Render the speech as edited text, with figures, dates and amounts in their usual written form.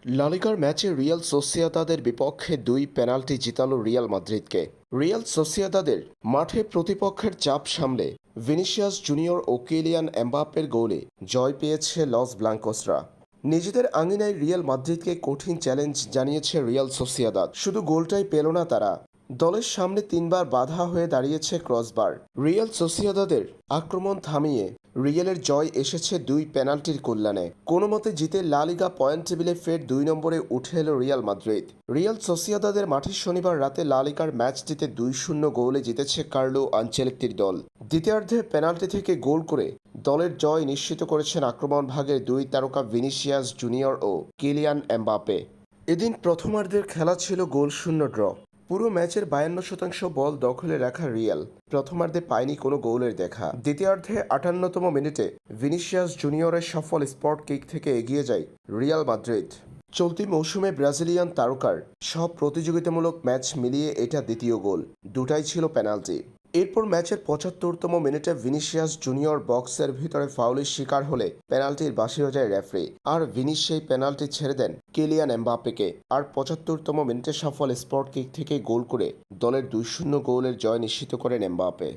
লা লিগার ম্যাচে রিয়াল সোসিয়েদাদের বিপক্ষে ২ পেনাল্টি জিতালো রিয়াল মাদ্রিদকে। রিয়াল সোসিয়েদাদের মাঠে প্রতিপক্ষের চাপ সামলে ভিনিসিয়াস জুনিয়র ও কিলিয়ান এমবাপ্পের গোলে জয় পেয়েছে লস ব্লাঙ্কোসরা। নিজেদের আঙিনায় রিয়াল মাদ্রিদকে কঠিন চ্যালেঞ্জ জানিয়েছে রিয়াল সোসিয়েদাদ। শুধু গোলটাই পেল না তারা, দলের সামনে ৩ বার বাধা হয়ে দাঁড়িয়েছে ক্রসবার। রিয়াল সোসিয়েদাদের আক্রমণ থামিয়ে রিয়ালের জয় এসেছে ২ পেনাল্টির কল্যাণে। কোনো মতে জিতে লা লিগা পয়েন্ট টেবিলে ফের ২ নম্বরে উঠে এল রিয়াল মাদ্রিদ। রিয়াল সোসিয়েদাদের মাঠে শনিবার রাতে লা লিগার ম্যাচটিতে ২-০ গোলে জিতেছে কার্লো আনচেলত্তির দল। দ্বিতীয়ার্ধে পেনাল্টি থেকে গোল করে দলের জয় নিশ্চিত করেছেন আক্রমণ ভাগের ২ তারকা ভিনিসিয়াস জুনিয়র ও কিলিয়ান এমবাপ্পে। এদিন প্রথমার্ধের খেলা ছিল গোলশূন্য ড্র। পুরো ম্যাচের ৫২% বল দখলে রাখা রিয়াল প্রথমার্ধে পায়নি কোনো গোলের দেখা। দ্বিতীয়ার্ধে ৫৮তম মিনিটে ভিনিসিয়াস জুনিয়রের সফল স্পট কিক থেকে এগিয়ে যায় রিয়াল মাদ্রিদ। চলতি মৌসুমে ব্রাজিলিয়ান তারকার সব প্রতিযোগিতামূলক ম্যাচ মিলিয়ে এটা দ্বিতীয় গোল, দুটাই ছিল পেনাল্টি। এরপর ম্যাচের ৭৫তম মিনিটে ভিনিসিয়াস জুনিয়র বক্সের ভিতরে ফাউলের শিকার হলে পেনাল্টির বাঁশি বাজায় রেফারি, আর ভিনিস সেই পেনাল্টি ছেড়ে দেন কিলিয়ান এমবাপ্পেকে। আর ৭৫তম মিনিটে সফল স্পট কিক থেকে গোল করে দলের ২-০ গোলের জয় নিশ্চিত করেন এমবাপ্পে।